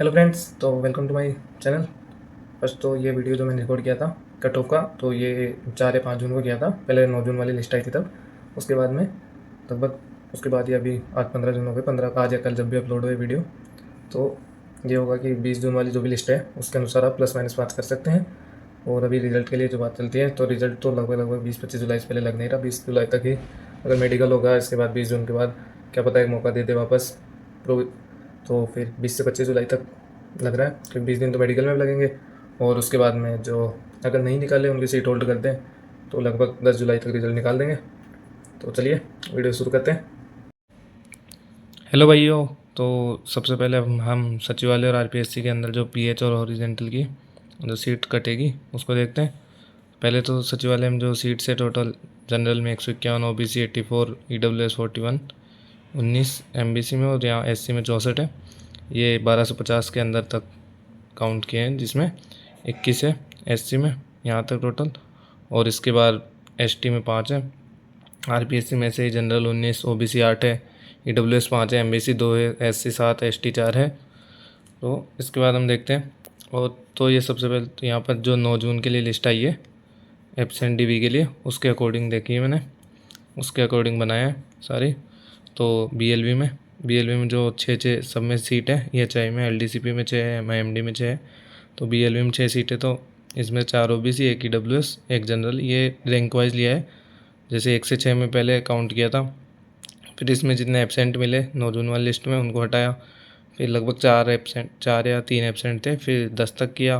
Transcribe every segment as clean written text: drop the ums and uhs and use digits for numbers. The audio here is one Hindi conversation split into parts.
हेलो फ्रेंड्स, तो welcome to my channel. First तो ये वीडियो जो मैंने रिकॉर्ड किया था कट ऑफ का, तो ये 4 या 5 जून को किया था। पहले 9 जून वाली लिस्ट आई थी तब, उसके बाद में लगभग उसके बाद ये अभी आज 15 जून हो गए। 15 का आज या कल जब भी अपलोड हुए वीडियो, तो ये होगा कि 20 जून वाली जो भी लिस्ट है उसके अनुसार आप प्लस माइनस बात कर सकते हैं। और अभी रिजल्ट के लिए जो बात चलती है, तो रिजल्ट तो लगभग 20-25 जुलाई से पहले लग नहीं रहा। 20 जुलाई तक ही अगर मेडिकल होगा, इसके बाद 20 जून के बाद क्या पता एक मौका दे दे वापस प्रो, तो फिर 20 से 25 जुलाई तक लग रहा है, क्योंकि 20 दिन तो मेडिकल में भी लगेंगे। और उसके बाद में जो अगर नहीं निकाले उनकी सीट होल्ड कर दें तो लगभग 10 जुलाई तक रिजल्ट निकाल देंगे। तो चलिए वीडियो शुरू करते हैं। हेलो भाइयों, तो सबसे पहले हम सचिवालय और आरपीएससी के अंदर जो पीएच और हॉरिजेंटल की जो सीट कटेगी उसको देखते हैं। पहले तो सचिवालय में जो सीट्स है टोटल, जनरल में 151, ओबीसी 84, ईडब्ल्यूएस 41, 19 एमबीसी में, और यहाँ एससी में 64 है। ये 1250 के अंदर तक काउंट किए हैं, जिसमें 21 है एससी में यहाँ तक टोटल। और इसके बाद एसटी में 5 है, आरपीएससी में से जनरल 19, ओबीसी 8 है, ईडब्ल्यूएस 5 है, एमबीसी 2 है, एससी 7, एसटी 4 है। तो इसके बाद हम देखते हैं। और तो ये सबसे पहले तो यहाँ पर जो 9 जून के लिए लिस्ट आई है एब्सेंट डीबी के लिए, उसके अकॉर्डिंग देखी है मैंने, उसके अकॉर्डिंग बनाया है सारी। तो बीएलवी में जो 6 सब में सीट है, ये एचआई में, एलडीसीपी में 6 है, एमआईएमडी में 6 है। तो बीएलवी में 6 सीट है, तो इसमें 4 ओबीसी, 1 ईडब्ल्यूएस, 1 जनरल। ये रैंक वाइज लिया है, जैसे 1 से 6 में पहले काउंट किया था। फिर इसमें जितने एब्सेंट मिले 9 जून वाली लिस्ट में उनको हटाया। फिर लगभग 4 या 3 एब्सेंट थे, फिर 10 तक किया।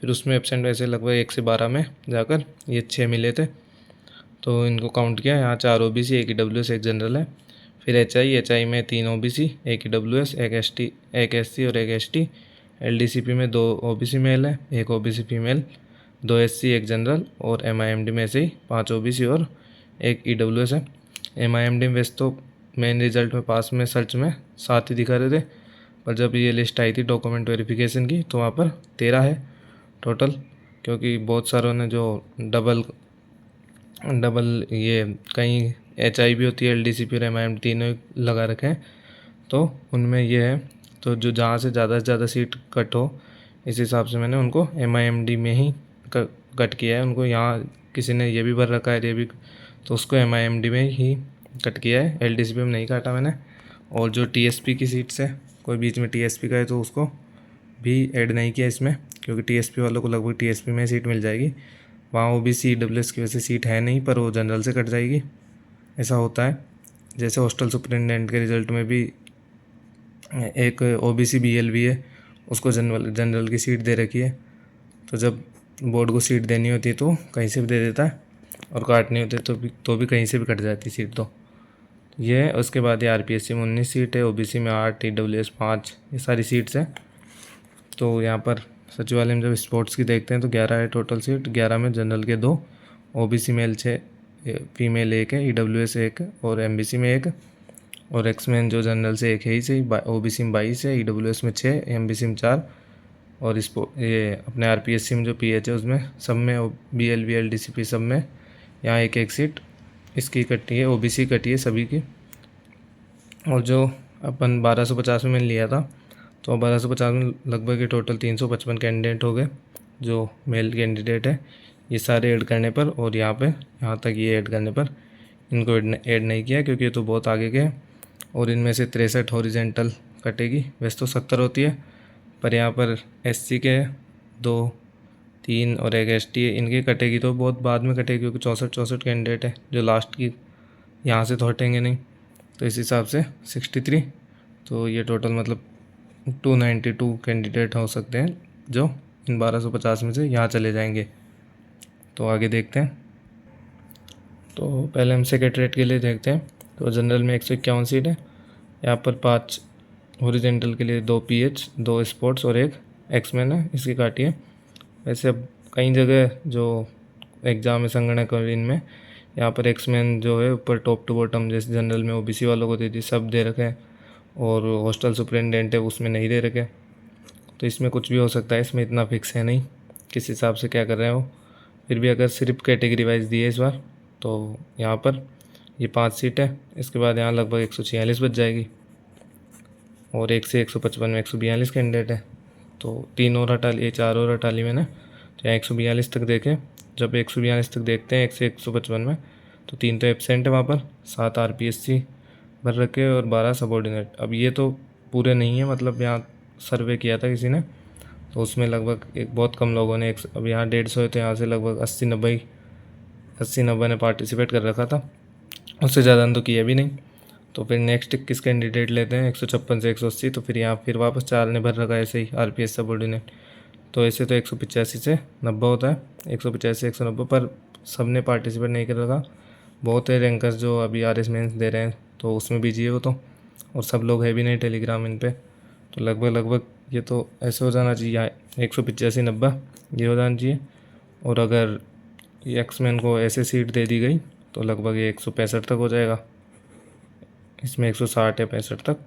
फिर उसमें एब्सेंट वैसे लगभग 1 से 12 में जाकर ये 6 मिले थे, तो इनको काउंट किया। यहाँ 4 ओबीसी, 1 ईडब्ल्यूएस, 1 जनरल है। फिर एचआई में 3 ओबीसी, 1 ईडब्ल्यूएस, 1 एसटी, 1 एससी और 1 एसटी। एलडीसीपी में 2 ओबीसी मेल है, 1 ओबीसी फीमेल, 2 एससी, 1 जनरल। और एमआईएमडी में से ही 5 ओबीसी और 1 ईडब्ल्यूएस है। एमआईएमडी में वैसे तो मेन रिजल्ट में पास में सर्च में 7 ही दिखा रहे थे, पर जब ये लिस्ट आई थी डॉक्यूमेंट वेरिफिकेशन की तो वहाँ पर 13 है टोटल, क्योंकि बहुत सारों ने जो डबल ये कहीं एचआई भी होती है, एलडीसीपी और एमआईएम तीनों लगा रखे हैं, तो उनमें ये है। तो जो जहाँ से ज़्यादा सीट कट हो, इस हिसाब से मैंने उनको एमआईएमडी में ही कट किया है। उनको यहाँ किसी ने ये भी भर रखा है ये भी, तो उसको एमआईएमडी में ही कट किया है, एलडीसीपी में नहीं काटा मैंने। और जो टीएसपी की सीट्स है, कोई बीच में टीएसपी का है तो उसको भी ऐड नहीं किया इसमें, क्योंकि टीएसपी वालों को लगभग टीएसपी में सीट मिल जाएगी। वहाँ ओबीसी ईडब्ल्यूएस की वजह से सीट है नहीं, पर वो जनरल से कट जाएगी, ऐसा होता है। जैसे हॉस्टल सुपरिटेंडेंट के रिजल्ट में भी एक ओबीसी बीएलवी है, उसको जनरल की सीट दे रखी है। तो जब बोर्ड को सीट देनी होती है तो कहीं से भी दे देता है, और काटनी होती है तो भी कहीं से भी कट जाती है सीट। तो ये है। उसके बाद ये आरपीएससी में 19 सीट है, ओबीसी में 8, ईडब्ल्यूएस 5, ये सारी सीट्स हैं। तो यहाँ पर सचिवालय में जब स्पोर्ट्स की देखते हैं तो 11 है टोटल सीट। 11 में जनरल के 2, ओबीसी मेल 6, फीमेल 1 है, ईडब्ल्यूएस 1 और एमबीसी में 1, और एक्समैन जो जनरल से 1 है ही सही। ओबीसी में 22 है, ईडब्ल्यूएस में 6, एमबीसी में 4, और ये अपने आरपीएससी में जो पीएच है उसमें सब में बीएलवी, एलडीसीपी सब में यहाँ 1-1 सीट इसकी कटी है, ओबीसी कटी है सभी की। और जो अपन 1250 में मैंने लिया था, तो 1250 में लगभग ये टोटल 355 कैंडिडेट हो गए जो मेल कैंडिडेट है। ये सारे ऐड करने पर, और यहाँ तक ये ऐड करने पर इनको ऐड नहीं किया, क्योंकि ये तो बहुत आगे गए। और इनमें से 63 हॉरिजेंटल कटेगी, वैसे तो 70 होती है, पर यहाँ पर एससी के 2, 3 और 1 एसटी है, इनकी कटेगी तो बहुत बाद में कटेगी, क्योंकि 64 कैंडिडेट है जो लास्ट की, यहाँ से तो हटेंगे नहीं। तो इस हिसाब से 63, तो ये टोटल मतलब 292 कैंडिडेट हो सकते हैं जो इन 1250 में से यहाँ चले जाएंगे। तो आगे देखते हैं। तो पहले हम सेक्रेटरीट के लिए देखते हैं। तो जनरल में 151 सीट है, यहाँ पर 5 हॉरिजेंटल के लिए 2 पीएच, 2 स्पोर्ट्स और 1 एक्समैन है, इसकी काटी है। वैसे अब कई जगह जो एग्ज़ाम है संगणक और इनमें, यहाँ पर एक्समैन जो है ऊपर टॉप टू बॉटम, जैसे जनरल में ओबीसी वालों को दे दी, सब दे रखे हैं, और हॉस्टल सुपरिटेंडेंट है उसमें नहीं दे रखे। तो इसमें कुछ भी हो सकता है, इसमें इतना फिक्स है नहीं किस हिसाब से क्या कर रहे हो। फिर भी अगर सिर्फ कैटेगरी वाइज दी है इस बार, तो यहाँ पर ये 5 सीट है। इसके बाद यहाँ लगभग 146 बच जाएगी, और 1 से 155 में 142 कैंडिडेट है। तो 3 और हटा लिए, 4 और हटा ली मैंने, तो यहाँ 142 तक देखे। जब 142 तक देखते हैं 1 से 155 में, तो 3 तो एब्सेंट है वहाँ पर, 7 RPSC भर रखे और 12 सबॉर्डिनेट। अब ये तो पूरे नहीं है, मतलब यहाँ सर्वे किया था किसी ने, तो उसमें लगभग एक बहुत कम लोगों ने, अब यहाँ 150 है तो यहाँ से लगभग 80-90 ने पार्टिसिपेट कर रखा था, उससे ज़्यादा तो किया भी नहीं। तो फिर नेक्स्ट किस कैंडिडेट लेते हैं 156 से 180, तो फिर यहाँ फिर वापस 4 ने भर रखा है ऐसे ही RPS सबॉर्डिनेट। तो ऐसे तो 185 से 90 होता है, 185 से 190, पर सब ने पार्टिसिपेट नहीं कर रखा। बहुत है रैंकर्स जो अभी RS मेंस दे रहे हैं, तो उसमें बिजी है वो तो, और सब लोग है भी नहीं टेलीग्राम इन पे। तो लगभग ये तो ऐसे हो जाना चाहिए, 185-90 ये हो जाना चाहिए। और अगर ये एक्समैन को ऐसे सीट दे दी गई तो लगभग ये 165 तक हो जाएगा, इसमें 160 है 65 तक।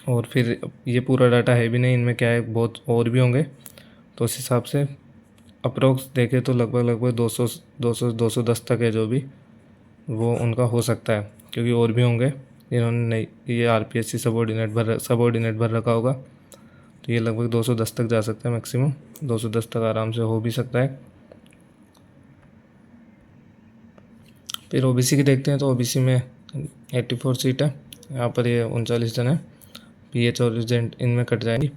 और फिर ये पूरा डाटा है भी नहीं, इनमें क्या है बहुत और भी होंगे, तो उस हिसाब से अप्रोक्स देखे तो लगभग 210 तक है जो भी, वो उनका हो सकता है, क्योंकि और भी होंगे इन्होंने नहीं, ये RPSC सबॉर्डिनेट भर रखा होगा, तो ये लगभग 210 तक जा सकता है मैक्सिमम, 210 तक आराम से हो भी सकता है। फिर OBC की देखते हैं, तो OBC में 84 सीट है, यहाँ पर ये 39 जन है, PH और रिजेंट इनमें कट जाएंगी।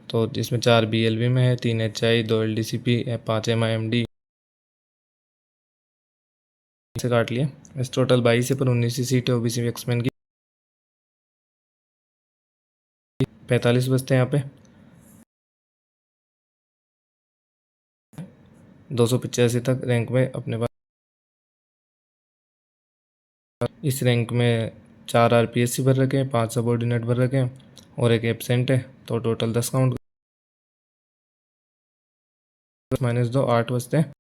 तो इसमें 4 BLV में है, 3 HI, 2 LDCP, 5 MIMD से काट लिया। इस टोटल 22 है, पर 19 सीट है OBC एक्समैन की। 45 बचते हैं यहाँ पे, 285 तक रैंक में अपने पास। इस रैंक में 4 RPSC भर रखे हैं, 5 सबॉर्डिनेट भर रखे हैं और एक एब्सेंट है, तो टोटल 10 काउंट -2 8 बचते हैं।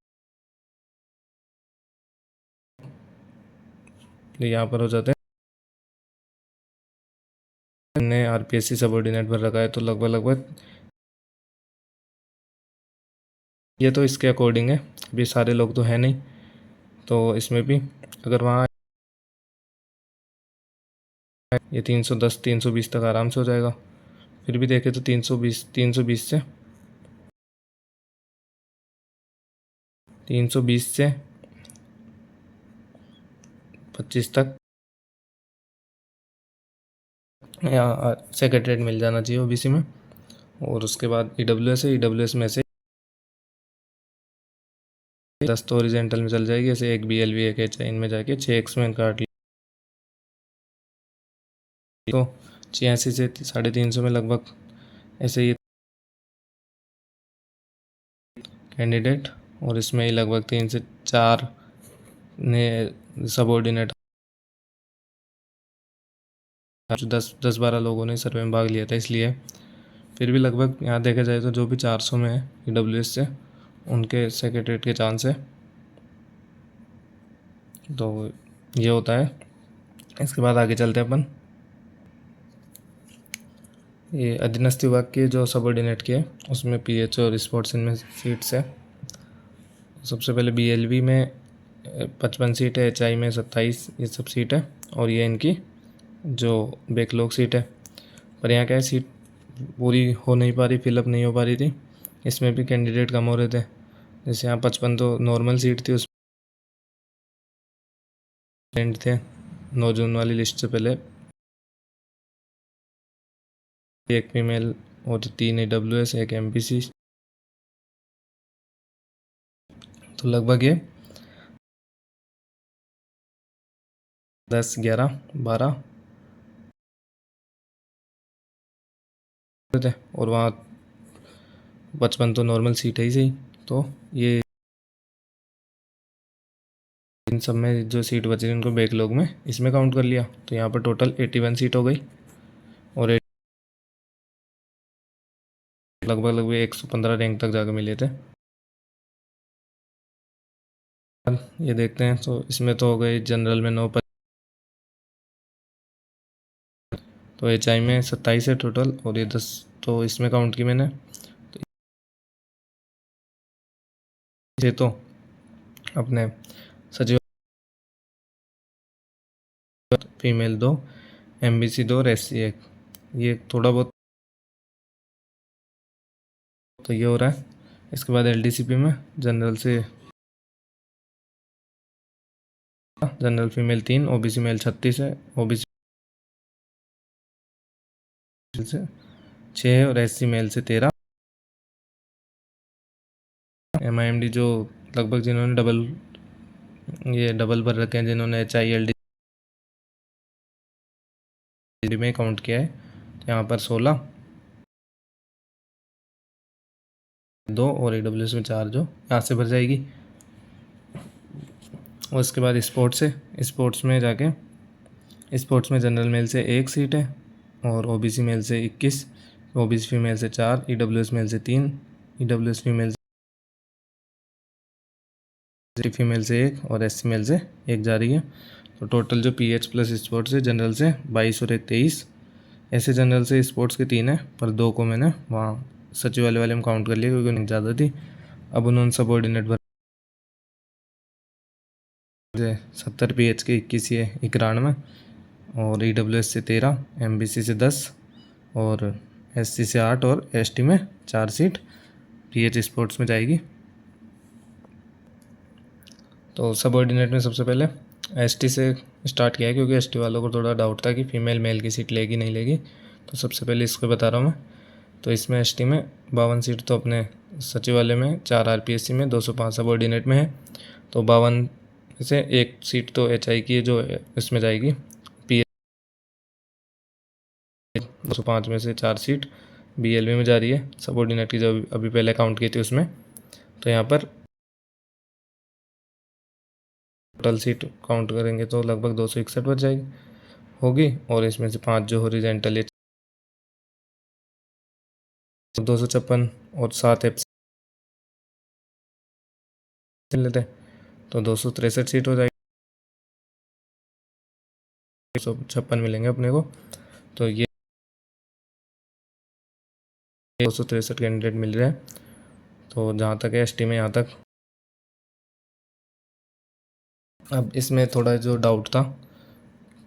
तो यहाँ पर हो जाते हैं, हमने RPSC सबॉर्डिनेट भर रखा है, तो लगभग ये तो इसके अकॉर्डिंग है, अभी सारे लोग तो है नहीं, तो इसमें भी अगर वहाँ ये 310 320 तक आराम से हो जाएगा। फिर भी देखें तो 320 से 25 तक या सेक्रेटरीट मिल जाना चाहिए OBC में। और उसके बाद EWS है, EWS में से 10 तो ओरिजेंटल में चल जाएगी, ऐसे एक BLV एक HI, इनमें जाके 6 एक्समैन काट ली, तो 86 से 350 में लगभग ऐसे ही कैंडिडेट। और इसमें ही लगभग 3 से 4 ने सबॉर्डिनेट, 10-12 लोगों ने सर्वे में भाग लिया था इसलिए। फिर भी लगभग यहाँ देखा जाए तो जो भी 400 में है EWS से, उनके सेक्रेटरीट के चांस है, तो ये होता है। इसके बाद आगे चलते हैं अपन, ये अधीनस्थ विभाग के जो सबॉर्डिनेट के उसमें PH और स्पोर्ट्स इनमें सीट्स है। सबसे पहले BLV में 55 सीट है, HI में 27, ये सब सीट है, और ये इनकी जो बैकलॉग सीट है। पर यहाँ क्या है, सीट पूरी हो नहीं पा रही, फिलअप नहीं हो पा रही थी, इसमें भी कैंडिडेट कम हो रहे थे। जैसे यहाँ 55 तो नॉर्मल सीट थी, उसमें थे 9 जून वाली लिस्ट से पहले, एक फीमेल और 3 AWS, एक MPC, तो लगभग ये 10 11 12 थे। और वहाँ 55 तो नॉर्मल सीट है ही सही, तो ये इन सब में जो सीट बची इनको बैकलॉग में इसमें काउंट कर लिया, तो यहाँ पर टोटल 81 सीट हो गई। और लगभग 115 रैंक तक जाकर मिले थे। ये देखते हैं, तो इसमें तो हो गई जनरल में 9, तो HI में 27 है टोटल, और ये 10 तो इसमें काउंट की मैंने। ये तो अपने सचिव फीमेल 2, MBC 2 और SC 1, ये थोड़ा बहुत तो ये हो रहा है। इसके बाद एलडीसीपी में जनरल फीमेल 3, ओबीसी मेल 36 है, ओबीसी से 6 और एससी मेल से 13। एमआईएमडी जो लगभग जिन्होंने डबल भर रखे हैं, जिन्होंने HILD में काउंट किया है, तो यहाँ पर 16, 2 और AWS में 4 जो यहाँ से भर जाएगी। और उसके बाद स्पोर्ट्स में जनरल मेल से 1 सीट है, और ओबीसी मेल से 21, ओबीसी फीमेल से 4, EWS मेल से 3, EWS फीमेल से 1 और SC मेल से 1 जा रही है। तो टोटल जो PH प्लस स्पोर्ट्स है जनरल से 22 और 1 23। ऐसे जनरल से स्पोर्ट्स के 3 है, पर 2 को मैंने वहाँ सचिवालय वाले में काउंट कर लिया क्योंकि उन्हें ज़्यादा थी। अब उन्होंने सबऑर्डिनेट भर 70, PH के 21 है 91, और EWS से 13, MBC से 10 और SC से 8 और ST में 4 सीट PH स्पोर्ट्स में जाएगी। तो सबऑर्डिनेट में सबसे पहले ST से स्टार्ट किया है क्योंकि ST वालों को थोड़ा डाउट था कि फीमेल मेल की सीट लेगी नहीं लेगी, तो सबसे पहले इसको बता रहा हूँ मैं। तो इसमें ST में 52 सीट तो अपने सचिवालय में, 4 RPSC में, 205 सबऑर्डिनेट में है। तो 52 से 1 सीट तो HI की है जो इसमें जाएगी। PH 205 में से 4 सीट BLV में जा रही है सबऑर्डिनेट की, जो अभी पहले काउंट की थी उसमें। तो यहाँ पर टोटल सीट काउंट करेंगे तो लगभग 261 बच जाएगी होगी, और इसमें से 5 जो हॉरिजॉन्टल है 256 और 7 एफ लेते हैं तो 263 सीट हो जाएगी, 256 मिलेंगे अपने को। तो ये 263 कैंडिडेट मिल रहे हैं। तो जहाँ तक है ST में यहाँ तक। अब इसमें थोड़ा जो डाउट था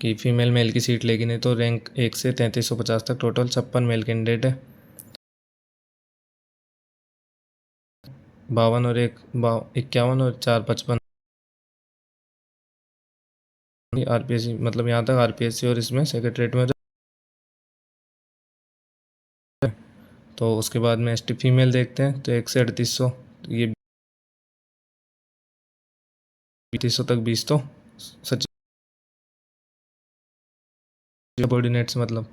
कि फीमेल मेल की सीट लेगी नहीं, तो रैंक 1 से 3350 तक टोटल 56 मेल कैंडिडेट है। 52 और 51 और 4 55 RPSC, मतलब यहाँ तक RPSC और इसमें सेक्रेटरीट में। तो उसके बाद में ST फीमेल देखते हैं तो 1 से 3800, ये 3300 तक 20 तो सच सबऑर्डिनेट्स मतलब।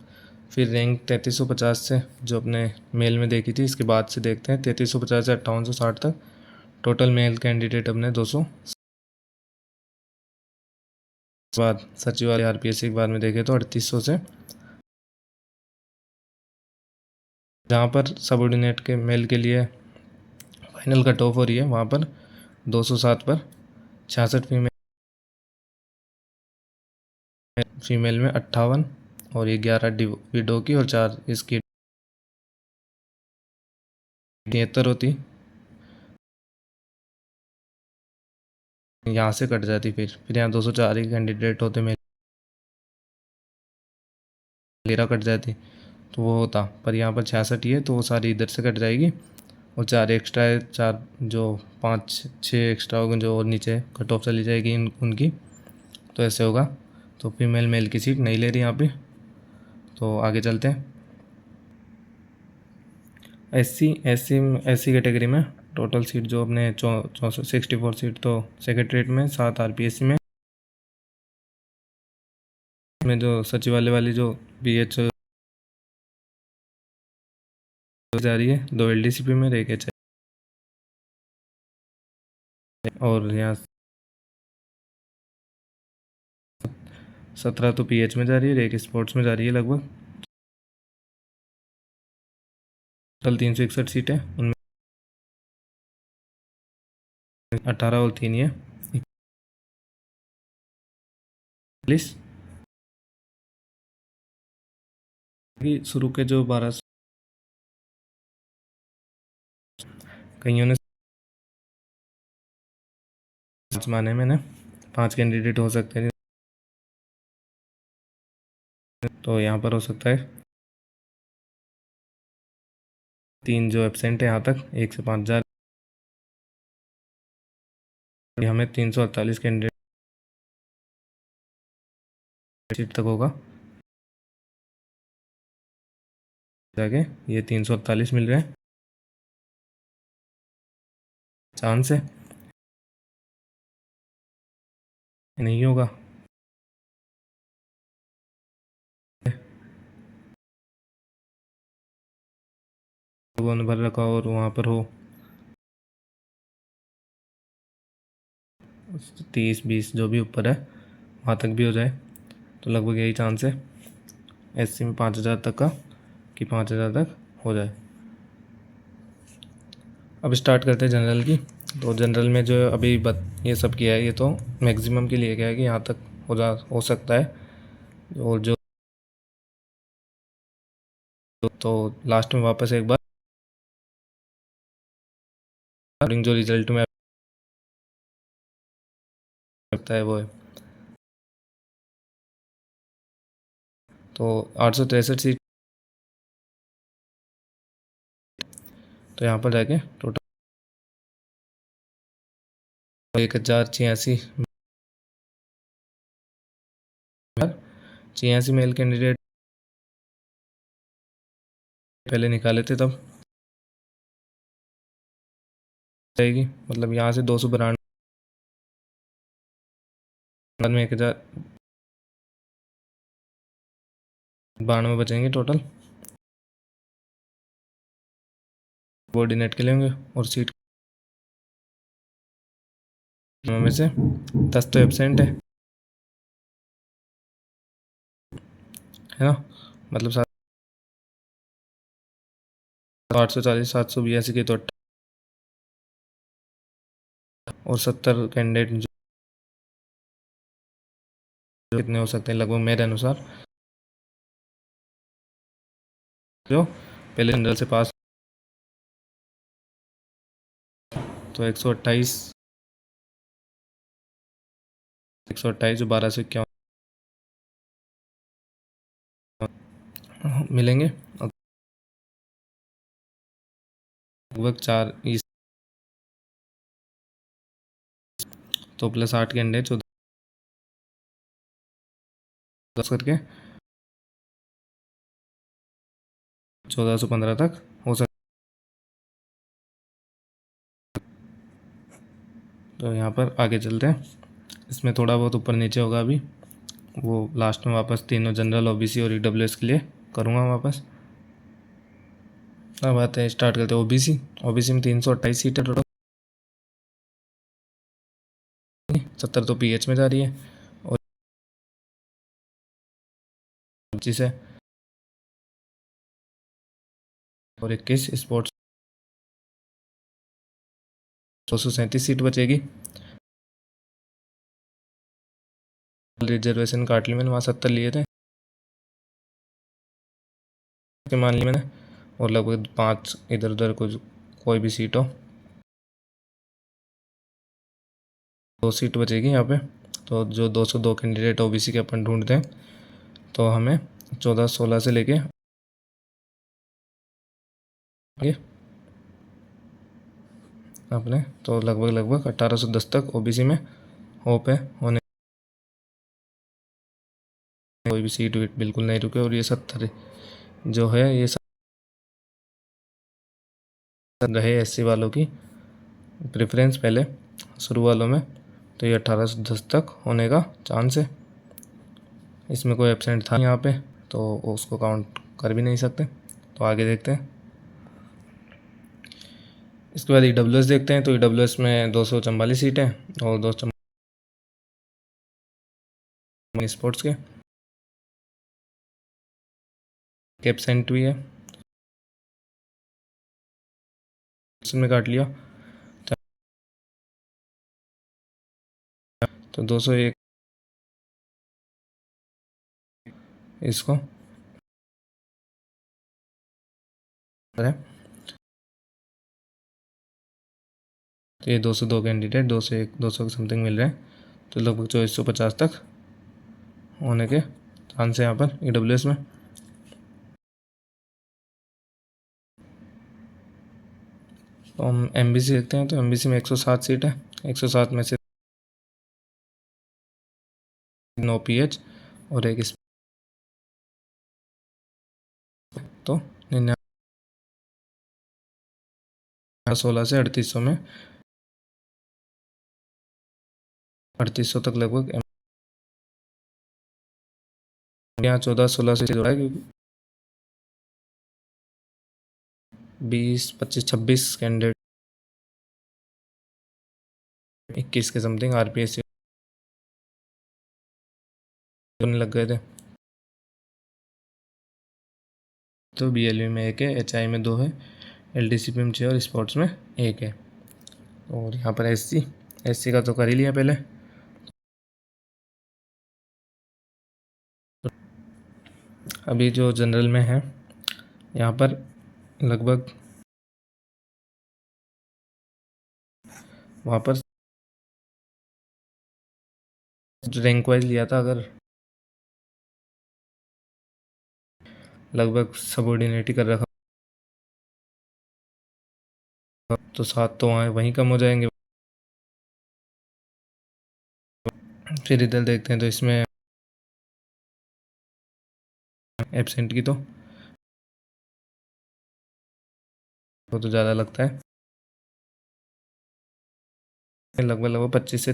फिर रैंक 3350 से जो अपने मेल में देखी थी, इसके बाद से देखते हैं 3350 से 5860 तक टोटल मेल कैंडिडेट अपने 200। बाद सचिवालय RPSC के बाद में देखे तो 3800 से, जहाँ पर सबऑर्डिनेट के मेल के लिए फाइनल कट ऑफ हो रही है, वहाँ पर 207 पर 66 फीमेल में 58, और ये 11 विडो की और 4 इसकी 73 होती, यहाँ से कट जाती। फिर यहाँ 204 ही कैंडिडेट होते, मेरा कट जाती तो वो होता, पर यहाँ पर 66 ही है तो वो सारी इधर से कट जाएगी, और 4 एक्स्ट्रा है, 4 जो 5-6 एक्स्ट्रा होंगे जो और नीचे कट ऑफ चली जाएगी उनकी। तो ऐसे होगा। तो फीमेल मेल की सीट नहीं ले रही यहाँ पे। तो आगे चलते हैं। एससी कैटेगरी में टोटल सीट जो अपने 64 सीट तो सेक्रेटरीट में, 7 RPSC में जो सचिवालय वाली जो BH जा रही है, 2 LDCP में, एक HI, और यहाँ 17 तो PH में जा रही है, एक स्पोर्ट्स में जा रही है। लगभग टोटल 361 सीट है, उनमें 18 और 3 है 40। शुरू के जो 12 कईयों ने माने मैंने 5 कैंडिडेट हो सकते हैं, तो यहाँ पर हो सकता है 3 जो एब्सेंट है यहाँ तक 1 से 5,000, हमें 348 कैंडिडेट सीट तक होगा जाके ये 348 मिल रहे हैं चांस है, नहीं होगा लोगों ने भर रखा और वहाँ पर हो 30-20 जो भी ऊपर है वहाँ तक भी हो जाए तो लगभग यही चांस है एससी में 5,000 तक का कि 5,000 तक हो जाए। अब स्टार्ट करते हैं जनरल की। तो जनरल में जो अभी ये सब किया है ये तो मैक्सिमम के लिए क्या है कि यहाँ तक हो सकता है, और जो तो लास्ट में वापस एक बार जो रिजल्ट में लगता है वो है तो 863 सीट, तो यहाँ पर जाके टोटल 1,086 मेल कैंडिडेट पहले निकाले थे तब रहेगी, मतलब यहाँ से 292 में 1,092 बचेंगे टोटल कोऑर्डिनेट के लिए होंगे, और सीट में से 10 तो एब्सेंट है ना, मतलब 840 782 के तो और 70 कैंडिडेट जो कितने हो सकते हैं लगभग मेरे अनुसार जो पहले जनरल से पास, तो 128 जो 1251 मिलेंगे, लगभग 4 तो प्लस 8 कैंडिडेट 10 करके 1,415 तक हो सकता। तो यहाँ पर आगे चलते हैं, इसमें थोड़ा बहुत ऊपर नीचे होगा अभी, वो लास्ट में वापस तीनों जनरल ओबीसी और ईडब्ल्यूएस के लिए करूँगा वापस। अब आते हैं स्टार्ट करते हैं ओबीसी में 328 सीटें टोटल, 70 तो पीएच में जा रही है और 25 है और 21 स्पोर्ट्स, 237 सीट बचेगी। रिजर्वेशन काट ली मैंने, वहाँ 70 लिए थे मान ली मैंने, और लगभग 5 इधर उधर कोई भी सीट हो, 2 सीट बचेगी यहाँ पे। तो जो 202 कैंडिडेट ओबीसी के अपन ढूंढते हैं तो हमें 14-16 से लेके अपने तो लगभग 1810 तक ओबीसी में होप है होने, कोई भी सीट वीट बिल्कुल नहीं रुके। और ये 70 जो है ये रहे एससी वालों की प्रेफरेंस पहले शुरू वालों में, तो ये 1810 तक होने का चांस है। इसमें कोई एब्सेंट था यहाँ पे तो उसको काउंट कर भी नहीं सकते। तो आगे देखते हैं, इसके बाद ईडब्ल्यूएस देखते हैं। तो ईडब्ल्यूएस में 244 सीटें और 244 स्पोर्ट्स के एब्सेंट भी है, में काट लिया तो 201 इसको है। तो ये 202 कैंडिडेट 201 200 के समथिंग मिल रहे हैं, तो लगभग 2450 तक होने के चांस है यहाँ पर ईडब्ल्यूएस में। तो हम एमबीसी देखते हैं। तो एमबीसी में 107 सीट है, 107 में से 9 पीएच और एक इस, तो 16 से 3800 में 3800 तक लगभग यहाँ 14-16 से जोड़ा है, क्योंकि 20-25-26 कैंडिडेट 21 के समथिंग आरपीएससी लग गए थे। तो बीएलवी में एक है, एचआई में 2 है, एलडीसीपी में 6 और स्पोर्ट्स में 1 है। और यहाँ पर एससी का तो कर ही लिया पहले। अभी जो जनरल में है, यहाँ पर लगभग वहाँ पर रैंक वाइज लिया था, अगर लगभग सबऑर्डिनेट ही कर रखा तो 7 तो वहाँ वहीं कम हो जाएंगे। फिर इधर देखते हैं तो इसमें एब्सेंट की तो वो तो ज़्यादा लगता है, लगभग 25 से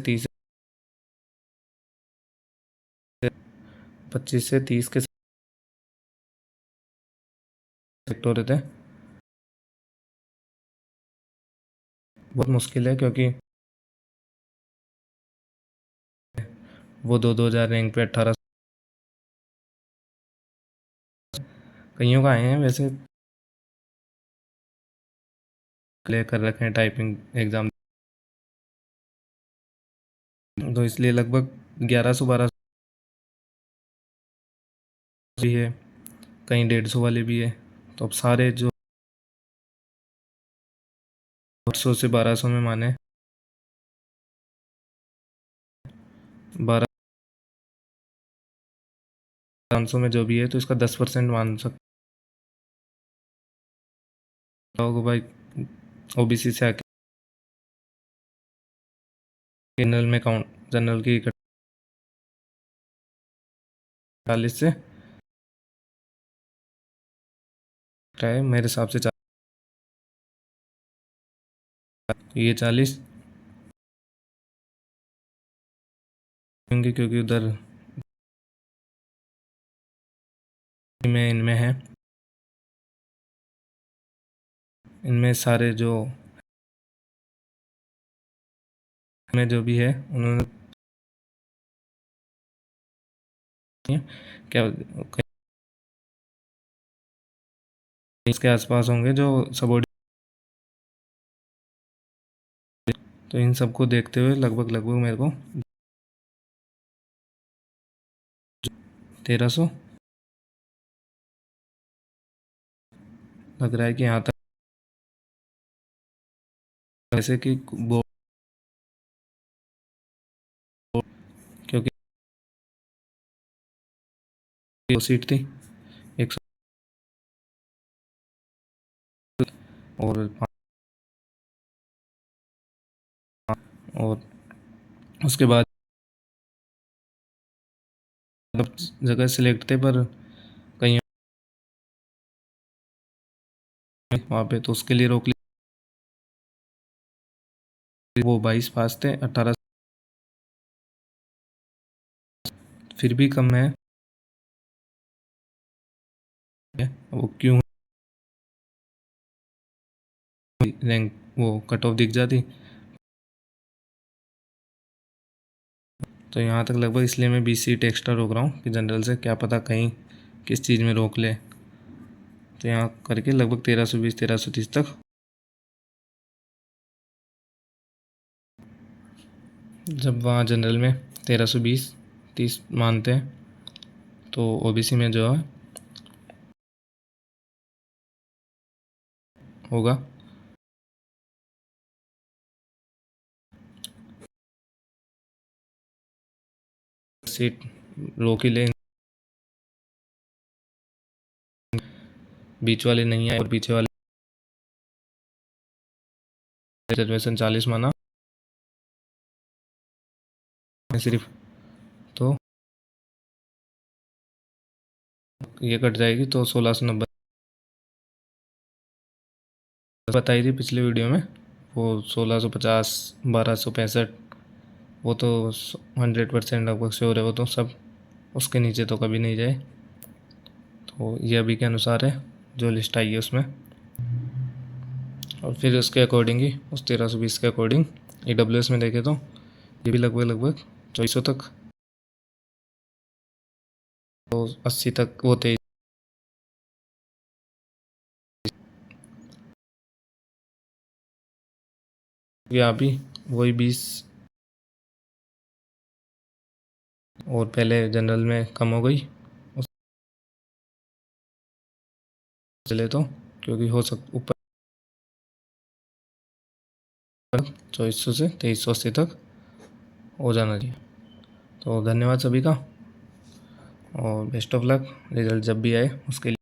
30 के सेक्टर रहते हैं। बहुत मुश्किल है, क्योंकि वो 2-2 हज़ार रैंक पे 18 कईयों का आए हैं, वैसे क्लियर कर रखे हैं टाइपिंग एग्ज़ाम, तो इसलिए लगभग 1100-1200 भी है, कहीं 150 वाले भी है। तो अब सारे जो 800 से 1200 में माने 1200 में जो भी है, तो इसका 10% मान सकते हो भाई, ओबीसी से आके जनरल में काउंट, जनरल की 40 से है मेरे हिसाब से ये 40 होंगे, क्योंकि उधर में इनमें है, इनमें सारे जो में जो भी है उन्होंने क्या इसके आसपास होंगे जो सबॉर्डिनेट। तो इन सबको देखते हुए लगभग मेरे को 1300 लग रहा है कि यहाँ तक, जैसे कि क्योंकि 2 सीट थी, 100 और और उसके बाद मतलब जगह सिलेक्ट थे, पर कहीं वहाँ पे तो उसके लिए रोक लिया। वो 22 पास थे, 18 फिर भी कम है। वो क्यों रैंक वो कट ऑफ दिख जाती, तो यहाँ तक लगभग, इसलिए मैं 20 सीट एक्स्ट्रा रोक रहा हूँ कि जनरल से क्या पता कहीं किस चीज़ में रोक ले। तो यहाँ करके लगभग 1320-1330 तक, जब वहाँ जनरल में 1320-30 मानते हैं, तो ओबीसी में जो है होगा सीट रोक ही ले, बीच वाले नहीं आए और पीछे वाले रिजर्वेशन 40 माना सिर्फ, तो ये कट जाएगी तो 1690 बताई थी पिछले वीडियो में। वो 1650, 1265, वो तो 100% लगभग श्योर है, वो तो सब उसके नीचे तो कभी नहीं जाए। तो ये अभी के अनुसार है जो लिस्ट आई है उसमें। और फिर उसके अकॉर्डिंग ही उस 1320 के अकॉर्डिंग AWS में देखे तो ये भी लगभग 2400 तक, तो 80 तक वो थे। यहाँ भी वही 20, और पहले जनरल में कम हो गई उस चले तो, क्योंकि हो सक ऊपर 2400 से 2380 तक हो जाना चाहिए। तो धन्यवाद सभी का, और बेस्ट ऑफ लक रिजल्ट जब भी आए उसके लिए।